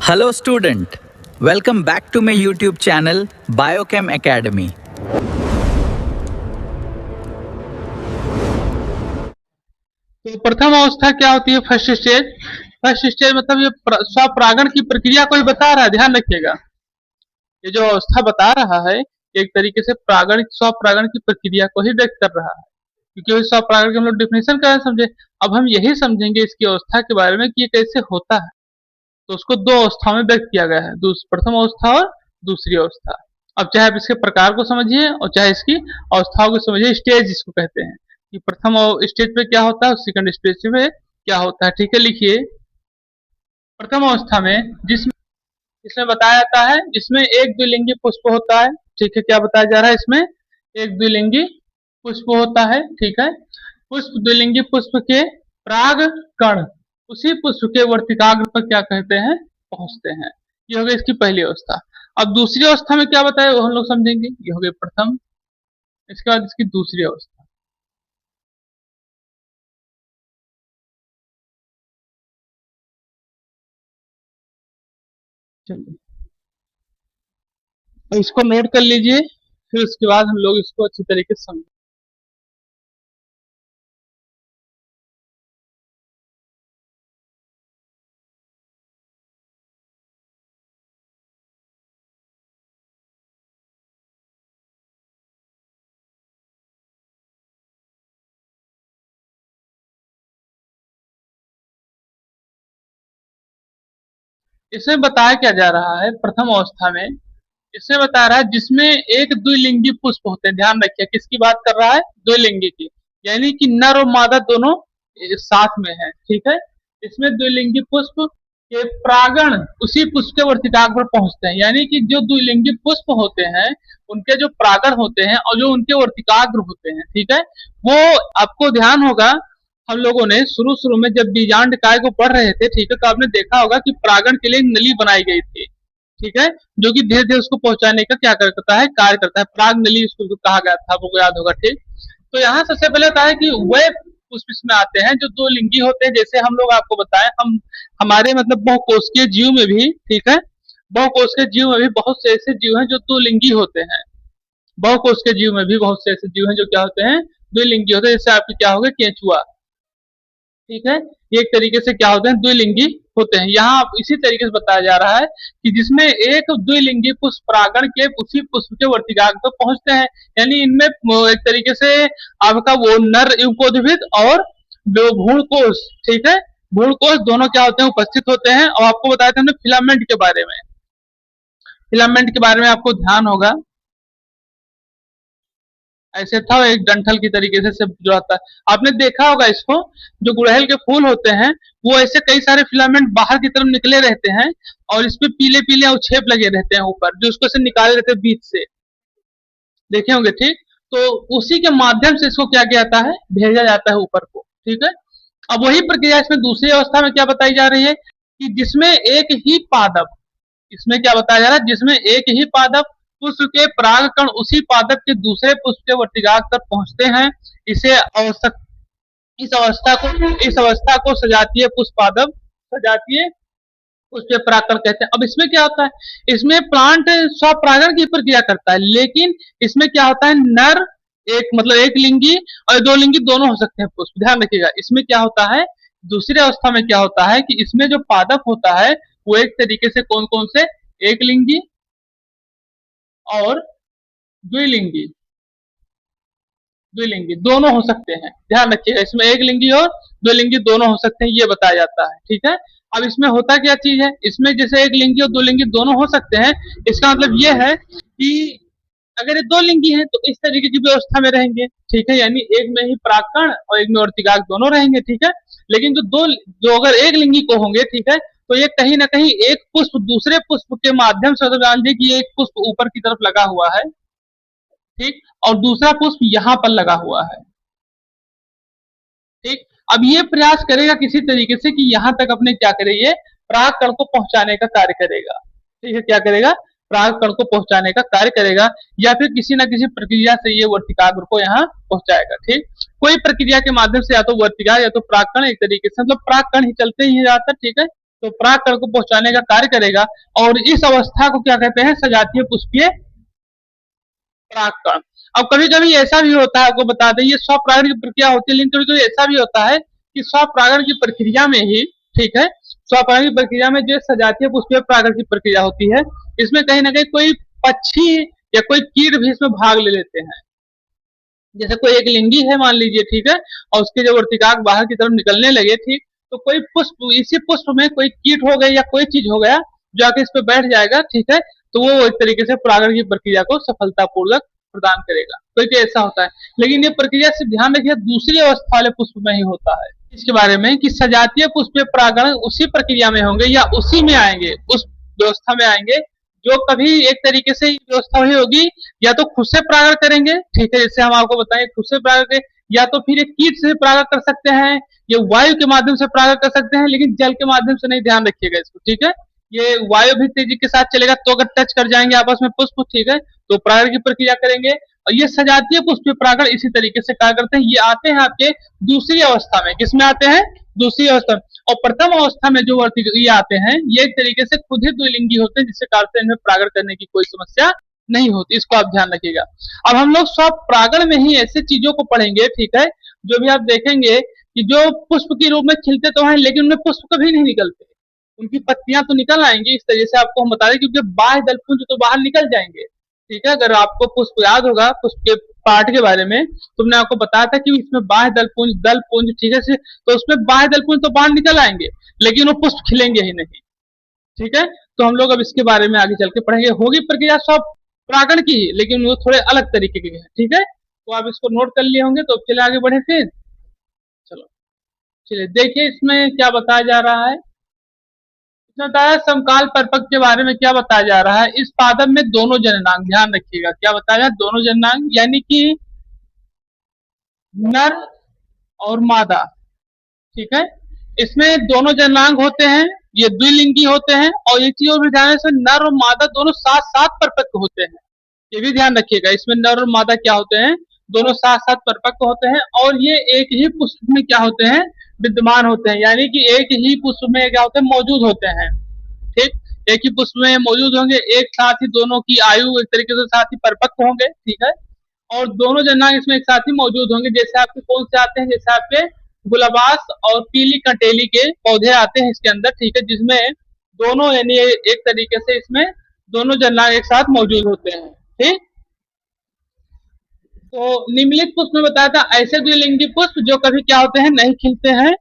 Hello student, welcome back to my YouTube channel Biochem Academy. तो प्रथम अवस्था क्या होती है? First stage. फर्स्ट स्टेज मतलब ये स्वपरागण की प्रक्रिया को ही बता रहा है, ध्यान रखिएगा। ये जो अवस्था बता रहा है एक तरीके से स्वपरागण की प्रक्रिया को ही व्यक्त कर रहा है, क्योंकि स्वपरागण के हम लोग डिफिनेशन क्या समझे। अब हम यही समझेंगे इसकी अवस्था के बारे में कि ये कैसे होता है। तो उसको दो अवस्थाओं में व्यक्त किया गया है, प्रथम अवस्था और दूसरी अवस्था। अब चाहे आप इसके प्रकार को समझिए और चाहे इसकी अवस्थाओं को समझिए, स्टेज जिसको कहते हैं कि प्रथम स्टेज पे क्या होता है और सेकंड स्टेज पे क्या होता है। ठीक है, लिखिए। प्रथम अवस्था में इसमें बताया जाता है, जिसमें एक द्विलिंगी पुष्प होता है। ठीक है, क्या बताया जा रहा है? इसमें एक द्विलिंगी पुष्प होता है। ठीक है, द्विलिंगी पुष्प के पराग कण उसी पुष्प के वर्तिकाग्र पर क्या कहते हैं? पहुंचते हैं। ये हो गई इसकी पहली अवस्था। अब दूसरी अवस्था में क्या बताया वो हम लोग समझेंगे। ये हो गई प्रथम, इसके बाद इसकी दूसरी अवस्था। चलिए, इसको नोट कर लीजिए, फिर उसके बाद हम लोग इसको अच्छी तरीके से समझें। इसमें बताया क्या जा रहा है? प्रथम अवस्था में इसमें बता रहा है जिसमें एक द्विलिंगी पुष्प होते हैं। ध्यान रखिए, किसकी बात कर रहा है? द्विलिंगी की, यानी कि नर और मादा दोनों साथ में है। ठीक है, इसमें द्विलिंगी पुष्प के परागण उसी पुष्प के वर्तिकाग्र पर पहुंचते हैं, यानी कि जो द्विलिंगी पुष्प होते हैं उनके जो परागण होते हैं और जो उनके वर्तिकाग्र होते हैं, ठीक है, वो आपको ध्यान होगा। हम लोगों ने शुरू में जब बीजांड काय को पढ़ रहे थे, ठीक है, तो आपने देखा होगा कि परागण के लिए नली बनाई गई थी। ठीक है, जो कि धीरे धीरे उसको पहुंचाने का क्या करता है? कार्य करता है। पराग नली उसको कहा गया था, आपको याद होगा। ठीक, तो यहाँ सबसे पहले होता है कि वे पुष्प इसमें आते हैं जो दो लिंगी होते हैं। जैसे हम लोग आपको बताएं, हम हमारे मतलब बहुकोशिकीय जीव में भी, ठीक है, बहुकोशिकीय जीव में भी बहुत से ऐसे जीव हैं जो दो लिंगी होते हैं। बहुकोशिकीय जीव में भी बहुत से ऐसे जीव हैं जो क्या होते हैं? द्विलिंगी होते हैं। जैसे आपके क्या हो गए? केंचुआ। ठीक है, ये एक तरीके से क्या होते हैं? द्विलिंगी होते हैं। यहाँ इसी तरीके से बताया जा रहा है कि जिसमें एक द्विलिंगी पुष्प परागण के उसी पुष्प के वर्तिकाग्र पर पहुंचते हैं, यानी इनमें एक तरीके से आपका वो नर युगपोद्भिद और भ्रूणकोश, ठीक है, भ्रूणकोश दोनों क्या होते हैं? उपस्थित होते हैं। और आपको बताया था हमने फिलामेंट के बारे में। फिलामेंट के बारे में आपको ध्यान होगा, ऐसे था एक डंठल की तरीके से जो आता है। आपने देखा होगा इसको, जो गुड़हल के फूल होते हैं वो ऐसे कई सारे फिलामेंट बाहर की तरफ निकले रहते हैं और इस पे पीले पीले अवक्षेप लगे रहते हैं ऊपर, जो उसको से निकाले रहते हैं बीच से, देखे होंगे। ठीक, तो उसी के माध्यम से इसको क्या किया जाता है? भेजा जाता है ऊपर को। ठीक है, अब वही प्रक्रिया इसमें दूसरी अवस्था में क्या बताई जा रही है कि जिसमें एक ही पादप, इसमें क्या बताया जा रहा है? जिसमें एक ही पादप पुष्प के परागकण उसी पादप के दूसरे पुष्प के वर्तिकाग्र तक पहुंचते हैं। इसे इस अवस्था को सजातीय पुष्पादप, सजातीय पुष्प परागकण कहते हैं। अब इसमें क्या होता है? इसमें प्लांट स्वपरागण की प्रक्रिया करता है, लेकिन इसमें क्या होता है? नर एक मतलब एक लिंगी और दो लिंगी दोनों हो सकते हैं पुष्प। ध्यान रखिएगा, इसमें क्या होता है? दूसरी अवस्था में क्या होता है कि इसमें जो पादप होता है वो एक तरीके से कौन कौन से? एक लिंगी और द्विलिंगी, द्विलिंगी दोनों हो सकते हैं। ध्यान रखिएगा, इसमें एक लिंगी और द्विलिंगी दोनों हो सकते हैं, ये बताया जाता है। ठीक है, अब इसमें होता क्या चीज है? इसमें जैसे एक लिंगी और दो लिंगी दोनों हो सकते हैं, इसका मतलब ये है कि अगर ये दो लिंगी हैं तो इस तरीके की व्यवस्था में रहेंगे। ठीक है, यानी एक में ही परागकण और एक में वर्तिकाग्र दोनों रहेंगे। ठीक है, लेकिन जो अगर एक लिंगी को होंगे, ठीक है, तो ये कहीं ना कहीं एक पुष्प दूसरे पुष्प के माध्यम से, मतलब जान लीजिए कि एक पुष्प ऊपर की तरफ लगा हुआ है, ठीक, और दूसरा पुष्प यहाँ पर लगा हुआ है। ठीक, अब ये प्रयास करेगा किसी तरीके से कि यहाँ तक अपने क्या करे? ये परागकण को पहुंचाने का कार्य करेगा। ठीक है, क्या करेगा? परागकण को पहुंचाने का कार्य करेगा, या फिर किसी ना किसी प्रक्रिया से ये वर्तिकाग्र को यहाँ पहुंचाएगा। ठीक, कोई प्रक्रिया के माध्यम से, या तो वर्तिका या तो परागकण, एक तरीके से मतलब परागकण ही चलते ही जाता। ठीक है, तो परागकण को पहुंचाने का कार्य करेगा और इस अवस्था को क्या कहते हैं, सजातीय पुष्पीय परागकण। अब कभी कभी ऐसा भी होता है, आपको बता दें, ये स्वपरागण की प्रक्रिया होती है, लेकिन कभी कभी ऐसा भी होता है कि स्वपरागण की प्रक्रिया में ही, ठीक है, स्वपरागण की प्रक्रिया में जो सजातीय पुष्पीय परागण की प्रक्रिया होती है, इसमें कहीं ना कहीं कोई पक्षी या कोई कीट भी इसमें भाग ले लेते हैं। जैसे कोई एक लिंगी है मान लीजिए, ठीक है, और उसके जब वर्तिकाक बाहर की तरफ निकलने लगे, ठीक, तो कोई पुष्प, इसी पुष्प में कोई कीट हो गया या कोई चीज हो गया जो आके इस पे बैठ जाएगा, ठीक है, तो वो एक तरीके से परागण की प्रक्रिया को सफलतापूर्वक प्रदान करेगा। कोई कोई ऐसा होता है, लेकिन ये प्रक्रिया सिर्फ ध्यान रखिए दूसरी अवस्था वाले पुष्प में ही होता है। इसके बारे में कि सजातीय पुष्पीय परागण उसी प्रक्रिया में होंगे या उसी में आएंगे, उस व्यवस्था में आएंगे जो कभी एक तरीके से व्यवस्था हुई होगी, या तो खुद से परागण करेंगे, ठीक है, जैसे हम आपको बताएं खुद से परागण करें, या तो फिर एक कीट से परागण कर सकते हैं, ये वायु के माध्यम से परागण कर सकते हैं, लेकिन जल के माध्यम से नहीं, ध्यान रखिएगा इसको, ठीक है। ये वायु भी तेजी के साथ चलेगा, तो अगर टच कर जाएंगे आपस में पुष्प, ठीक है, तो परागण की प्रक्रिया करेंगे। और ये सजातीय पुष्पीय परागण इसी तरीके से कार्य करते हैं। ये आते हैं आपके दूसरी अवस्था में, किसमें आते हैं, दूसरी अवस्था में। और प्रथम अवस्था में जो ये आते हैं, ये एक तरीके से खुद ही द्विलिंगी होते हैं, जिससे कारण से इनमें परागण करने की कोई समस्या नहीं होती, इसको आप ध्यान रखिएगा। अब हम लोग स्वपरागण में ही ऐसे चीजों को पढ़ेंगे, ठीक है, जो भी आप देखेंगे कि जो पुष्प के रूप में खिलते तो हैं, लेकिन उनमें पुष्प कभी नहीं निकलते, उनकी पत्तियां तो निकल आएंगी, इस तरह से आपको हम बता दें, क्योंकि बाह्य दलपुंज तो बाहर निकल जाएंगे, ठीक है। अगर आपको पुष्प याद होगा, पुष्प के पार्ट के बारे में, तुमने आपको बताया था कि इसमें बाह्य दलपुंज, ठीक है, तो उसमें बाह्य दलपुंज तो बाहर निकल आएंगे, लेकिन वो पुष्प खिलेंगे ही नहीं, ठीक है। तो हम लोग अब इसके बारे में आगे चल के पढ़ेंगे। होगी प्रक्रिया सब परागण की ही, लेकिन वो थोड़े अलग तरीके के हैं, ठीक है। तो आप इसको नोट कर लिए होंगे, तो चलिए आगे बढ़े फिर। चलो, चलिए देखिए इसमें क्या बताया जा रहा है। इसमें बताया समकाल परपक के बारे में क्या बताया जा रहा है। इस पादप में दोनों जननांग, ध्यान रखिएगा क्या बताया जाए, दोनों जननांग, यानी कि नर और मादा, ठीक है, इसमें दोनों जननांग होते हैं, ये द्विलिंगी होते हैं। और एक चीज और भी ध्यान से, नर और मादा दोनों साथ साथ परिपक्व होते हैं, ये भी ध्यान रखिएगा। इसमें नर और मादा क्या होते हैं, दोनों साथ साथ परिपक्व होते हैं, और ये एक ही पुष्प में क्या होते हैं, विद्यमान होते हैं, यानी कि एक ही पुष्प में क्या होते हैं, मौजूद होते हैं, ठीक। एक ही पुष्प में मौजूद होंगे, एक साथ ही दोनों की आयु एक तरीके से साथ ही परिपक्व होंगे, ठीक है, और दोनों जननांग इसमें एक साथ ही मौजूद होंगे। जैसे आपके कौन से आते हैं, जैसे आपके गुलाबास और पीली कंटेली के पौधे आते हैं इसके अंदर, ठीक है, जिसमें दोनों यानी एक तरीके से इसमें दोनों जननांग एक साथ मौजूद होते हैं, ठीक। तो निम्नलिखित पुष्प में बताया था ऐसे द्विलिंगी पुष्प जो कभी क्या होते हैं, नहीं खिलते हैं,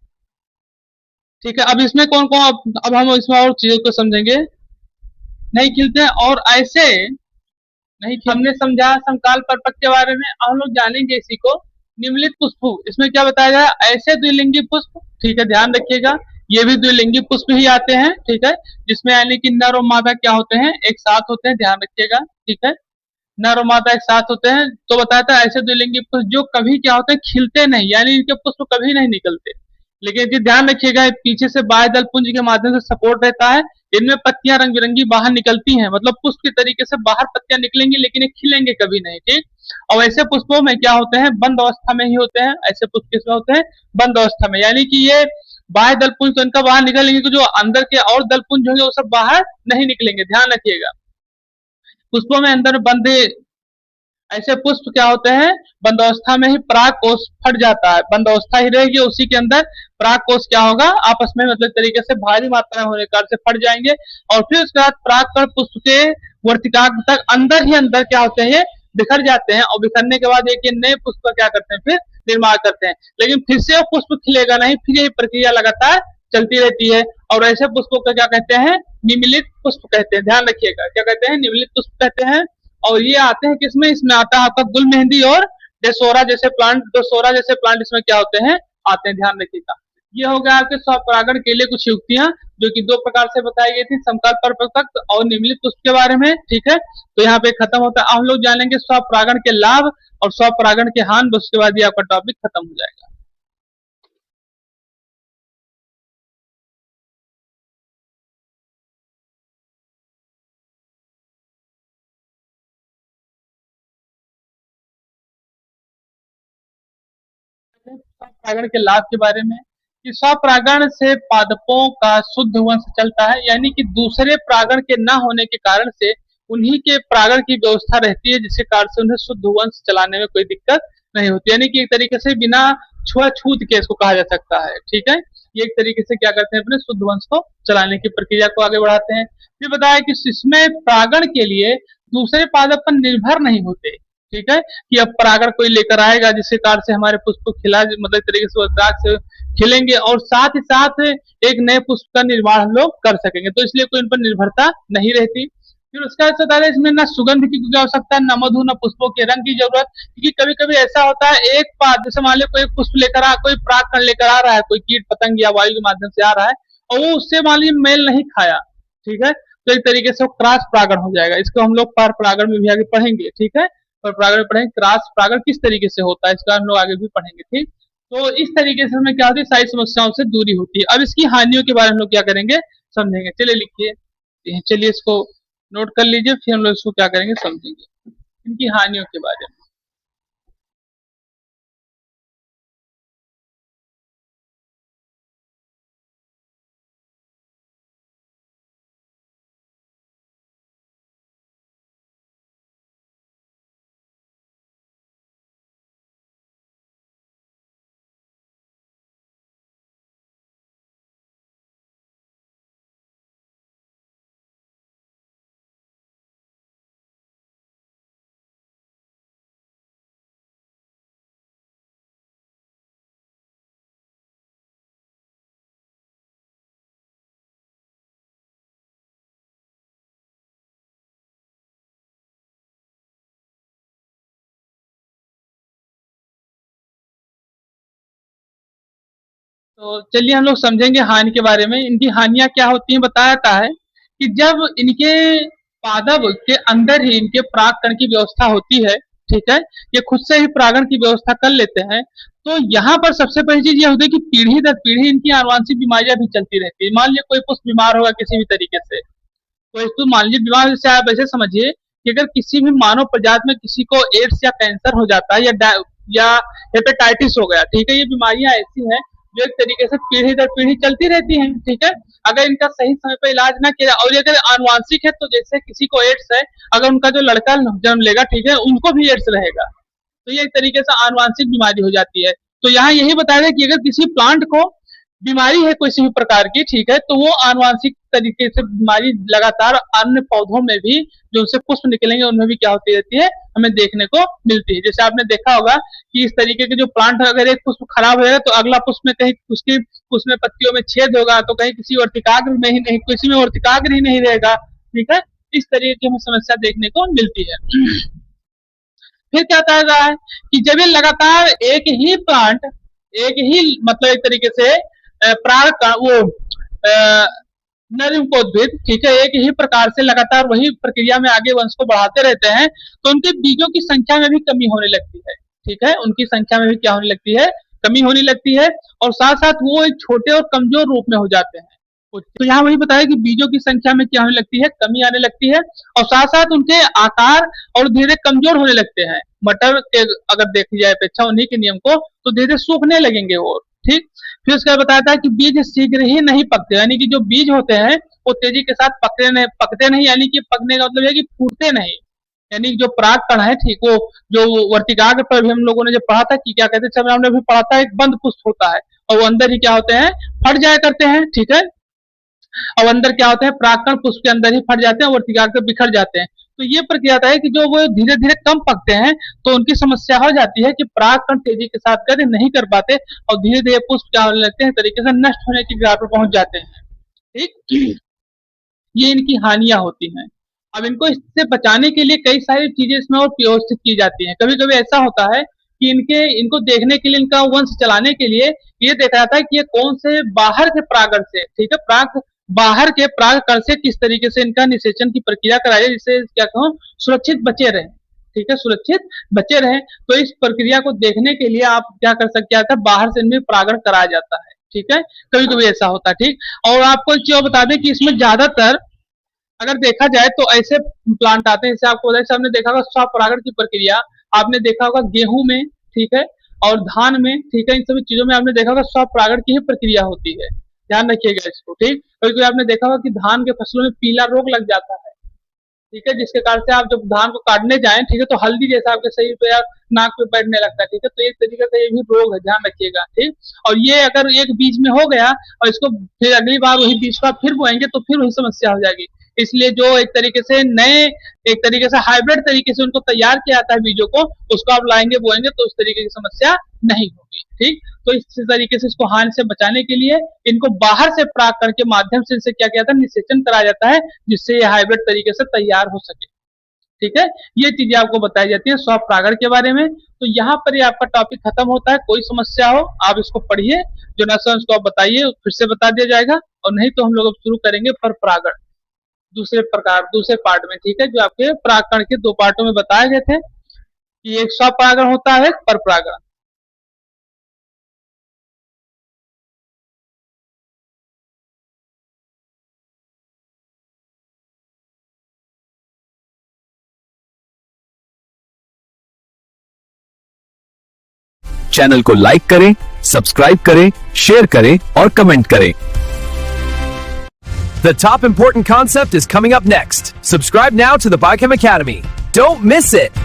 ठीक है। अब इसमें कौन कौन, अब हम इसमें और चीजों को समझेंगे, नहीं खिलते हैं और ऐसे नहीं, हमने समझा समकाल परपक के बारे में, हम लोग जानेंगे इसी को। निम्नलिखित पुष्प, इसमें क्या बताया गया, ऐसे द्विलिंगी पुष्प, ठीक है, ध्यान रखिएगा, ये भी द्विलिंगी पुष्प ही आते हैं, ठीक है, जिसमें यानी कि नर और मादा क्या होते हैं, एक साथ होते हैं, ध्यान रखिएगा, ठीक है, नर और मादा एक साथ होते हैं। तो बताया था ऐसे द्विलिंगी पुष्प जो कभी क्या होते हैं, खिलते नहीं, यानी इनके पुष्प कभी नहीं निकलते, लेकिन ये ध्यान रखिएगा पीछे से बाह्य दल पुंज के माध्यम से सपोर्ट रहता है, इनमें पत्तियां रंग बिरंगी बाहर निकलती हैं, मतलब पुष्प के तरीके से बाहर पत्तियां निकलेंगी, लेकिन ये खिलेंगे कभी नहीं, ठीक। और ऐसे पुष्पों में क्या होते हैं, बंद अवस्था में ही होते हैं, ऐसे पुष्प किसमें होते हैं, बंद अवस्था में, यानी कि ये बाह्य दल पुंज तो इनका बाहर निकलेंगे, जो अंदर के और दल पुंज होंगे वो सब बाहर नहीं निकलेंगे, ध्यान रखिएगा। पुष्पों में अंदर बंद, ऐसे पुष्प क्या होते हैं, बंद अवस्था में ही पराग कोष फट जाता है, बंद अवस्था ही रहेगी, उसी के अंदर पराग कोष क्या होगा, आपस में मतलब तरीके से भारी मात्रा में होने के कारण से फट जाएंगे, और फिर उसके बाद पराग कण पुष्प के वर्तिकाग्र तक अंदर ही अंदर क्या होते हैं, ये बिखर जाते हैं, और बिखरने के बाद एक नए पुष्प का क्या करते हैं, फिर निर्माण करते हैं, लेकिन फिर से वो पुष्प खिलेगा नहीं, फिर यही प्रक्रिया लगातार चलती रहती है। और ऐसे पुष्पों को क्या कहते हैं, निम्नलिखित पुष्प कहते हैं, ध्यान रखिएगा क्या कहते हैं, निम्नलिखित पुष्प कहते हैं। और ये आते हैं किसमें, इसमें आता है आपका गुल मेहंदी और डेसोरा जैसे प्लांट, डेसोरा जैसे प्लांट इसमें क्या होते हैं, आते हैं, ध्यान रखिएगा। ये हो गया आपके स्वपरागण के लिए कुछ युक्तियां, जो कि दो प्रकार से बताई गई थी, समकाल परपक और निम्नलिखित पुष्प के बारे में, ठीक है। तो यहाँ पे खत्म होता है। हम लोग जानेंगे स्वपरागण के लाभ और स्वपरागण के हानि, उसके बाद ये आपका टॉपिक खत्म हो जाएगा। स्वपरागण के लाभ के बारे में, कि स्वपरागण से पादपों का शुद्ध वंश चलता है, यानी कि दूसरे परागण के न होने के कारण से उन्हीं के परागण की व्यवस्था रहती है, जिसके कारण से उन्हें शुद्ध वंश चलाने में कोई दिक्कत नहीं होती, यानी कि एक तरीके से बिना छुआछूत के इसको कहा जा सकता है। ठीक है, ये एक तरीके से क्या करते हैं, अपने शुद्ध वंश को चलाने की प्रक्रिया को आगे बढ़ाते हैं। फिर बताया कि इसमें परागण के लिए दूसरे पादप पर निर्भर नहीं होते। ठीक है, कि अब परागण कोई लेकर आएगा जिसके कारण से हमारे पुष्प खिला, मतलब एक तरीके से से खिलेंगे और साथ ही साथ एक नए पुष्प का निर्माण हम लोग कर सकेंगे, तो इसलिए कोई इन पर निर्भरता नहीं रहती। फिर उसका बता रहे इसमें ना सुगंध की आवश्यकता, न मधु, न पुष्पों के रंग की जरूरत, क्योंकि कभी कभी ऐसा होता है एक पाद, जैसे मान लो कोई पुष्प लेकर कोई परागकण लेकर आ रहा है, कोई कीट पतंग या वायु के माध्यम से आ रहा है और वो उससे मान लीजिए मेल नहीं खाया, ठीक है, तो एक तरीके से वो क्रॉस परागण हो जाएगा। इसको हम लोग पर परागण में भी आगे पढ़ेंगे। ठीक है, पर परागण में पढ़ेंगे क्रॉस परागण किस तरीके से होता है, इसका हम लोग आगे भी पढ़ेंगे। ठीक, तो इस तरीके से हमें क्या होती है, सारी समस्याओं से दूरी होती है। अब इसकी हानियों के बारे में हम लोग क्या करेंगे, समझेंगे। चलिए लिखिए, चलिए इसको नोट कर लीजिए, फिर हम लोग इसको क्या करेंगे, समझेंगे इनकी हानियों के बारे में। तो चलिए हम लोग समझेंगे हानि के बारे में। इनकी हानियां क्या होती हैं, बताया जाता है कि जब इनके पादप के अंदर ही इनके परागकण की व्यवस्था होती है, ठीक है, ये खुद से ही परागण की व्यवस्था कर लेते हैं, तो यहाँ पर सबसे पहली चीज ये होती है कि पीढ़ी दर पीढ़ी इनकी आनुवांशिक बीमारियां भी चलती रहती है। मान लीजिए कोई पुष्प बीमार होगा किसी भी तरीके से, तो इसको मान लीजिए बीमार से आप ऐसे समझिए कि अगर किसी भी मानव प्रजाति में किसी को एड्स या कैंसर हो जाता है या हेपेटाइटिस हो गया, ठीक है, ये बीमारियां ऐसी हैं जो एक तरीके से पीढ़ी दर पीढ़ी चलती रहती हैं। ठीक है, अगर इनका सही समय पर इलाज ना किया, और ये अगर आनुवांशिक है तो जैसे किसी को एड्स है, अगर उनका जो लड़का जन्म लेगा, ठीक है, उनको भी एड्स रहेगा, तो ये एक तरीके से आनुवांशिक बीमारी हो जाती है। तो यहाँ यही बताया है कि अगर किसी प्लांट को बीमारी है किसी भी प्रकार की, ठीक है, तो वो आनुवांशिक तरीके से बीमारी लगातार अन्य पौधों में भी जो उससे पुष्प निकलेंगे उनमें भी क्या होती रहती है, हमें देखने को मिलती है। जैसे आपने देखा होगा कि इस तरीके के जो प्लांट अगर एक पुष्प खराब हो जाएगा तो अगला पुष्प में कहीं उसकी उसमें पत्तियों में छेद होगा, तो कहीं किसी वर्तिकाग्र में ही नहीं, किसी में वर्तिकाग्र ही नहीं रहेगा। ठीक है, इस तरीके की हमें समस्या देखने को मिलती है। फिर क्या कहा रहा है कि जब ये लगातार एक ही प्लांट, एक ही मतलब एक तरीके से प्राण का वो नरयुगोद्भिद, ठीक है, एक ही प्रकार से लगातार वही प्रक्रिया में आगे वंश को बढ़ाते रहते हैं, तो उनके बीजों की संख्या में भी कमी होने लगती है। ठीक है, उनकी संख्या में भी क्या होने लगती है, कमी होने लगती है, और साथ साथ वो एक छोटे और कमजोर रूप में हो जाते हैं। तो यहाँ वही बताया कि बीजों की संख्या में क्या होने लगती है, कमी आने लगती है, और साथ साथ उनके आकार और धीरे कमजोर होने लगते हैं। मटर के अगर देखी जाए अपेक्षा उन्हीं के नियम को, तो धीरे सूखने लगेंगे वो। ठीक, फिर उसके बाद बताया था कि बीज शीघ्र ही नहीं पकते, यानी कि जो बीज होते हैं वो तेजी के साथ पकते नहीं, यानी कि पकने का मतलब है कि फूटते नहीं, यानी जो परागकण है, ठीक, वो जो वर्तिकाग्र पर भी हम लोगों ने जो पढ़ा था कि क्या कहते हैं, सब हमने भी पढ़ा था, एक बंद पुष्प होता है और वो अंदर ही क्या होते हैं, फट जाया करते हैं। ठीक है, और अंदर क्या होते हैं, परागकण पुष्प के अंदर ही फट जाते हैं, वर्तिकाग्र बिखर जाते हैं। तो ये प्रक्रिया है कि जो वो धीरे धीरे कम पकते हैं, तो उनकी समस्या हो जाती है कि परागकण तेजी के साथ कार्य नहीं कर पाते और धीरे धीरे पुष्प क्या होने लगते हैं, तरीके से नष्ट होने की कगार पर पहुंच जाते हैं। ठीक, ये इनकी हानियां होती हैं। अब इनको इससे बचाने के लिए कई सारी चीजें इसमें और व्यवस्थित की जाती हैं। कभी कभी ऐसा होता है कि इनको देखने के लिए, इनका वंश चलाने के लिए ये देखा जाता है कि ये कौन से बाहर के परागण से, ठीक है, बाहर के परागकण से किस तरीके से इनका निषेचन की प्रक्रिया कराई जाए, जिससे क्या कहूँ, सुरक्षित बचे रहें। ठीक है, सुरक्षित बचे रहें, तो इस प्रक्रिया को देखने के लिए आप क्या कर सकते हैं, बाहर से इनमें परागण कराया जाता है। ठीक है, कभी कभी ऐसा होता है। ठीक, और आपको एक चीज बता दें कि इसमें ज्यादातर अगर देखा जाए तो ऐसे प्लांट आते हैं, जैसे आपको, जैसे आपने देखा होगा स्वपरागण की प्रक्रिया, आपने देखा होगा गेहूं में, ठीक है, और धान में, ठीक है, इन सभी चीजों में आपने देखा होगा स्वपरागण की ही प्रक्रिया होती है। ध्यान रखिएगा इसको, ठीक। कभी-कभी आपने देखा होगा कि धान के फसलों में पीला रोग लग जाता है, ठीक है, जिसके कारण से आप जब धान को काटने जाएँ, ठीक है, तो हल्दी जैसा आपके शरीर पे या नाक पे बैठने लगता है, ठीक है, तो एक तरीके का ये भी रोग है, ध्यान रखिएगा, ठीक। और ये अगर एक बीज में हो गया और इसको फिर अगली बार वही बीज को आप फिर बोएंगे तो फिर वही समस्या हो जाएगी। इसलिए जो एक तरीके से नए, एक तरीके से हाइब्रिड तरीके से उनको तैयार किया जाता है बीजों को, उसको आप लाएंगे बोएंगे तो उस तरीके की समस्या नहीं होगी, ठीक। तो इस तरीके से इसको हानि से बचाने के लिए इनको बाहर से परागकण के माध्यम से इनसे क्या किया जाता है, निषेचन कराया जाता है, जिससे ये हाइब्रिड तरीके से तैयार हो सके, ठीक है। ये चीजें आपको बताई जाती है स्वपरागण के बारे में। तो यहाँ पर ये आपका टॉपिक खत्म होता है। कोई समस्या हो आप इसको पढ़िए, जो न समझ उसको आप बताइए, फिर से बता दिया जाएगा, और नहीं तो हम लोग अब शुरू करेंगे परपरागण दूसरे पार्ट में, ठीक है, जो आपके परागकण के 2 पार्टों में बताए गए थे कि एक स्वपरागण होता है, एक परपरागण। चैनल को लाइक करें, सब्सक्राइब करें, शेयर करें और कमेंट करें। The top important concept is coming up next. Subscribe now to the Biochem Academy. Don't miss it.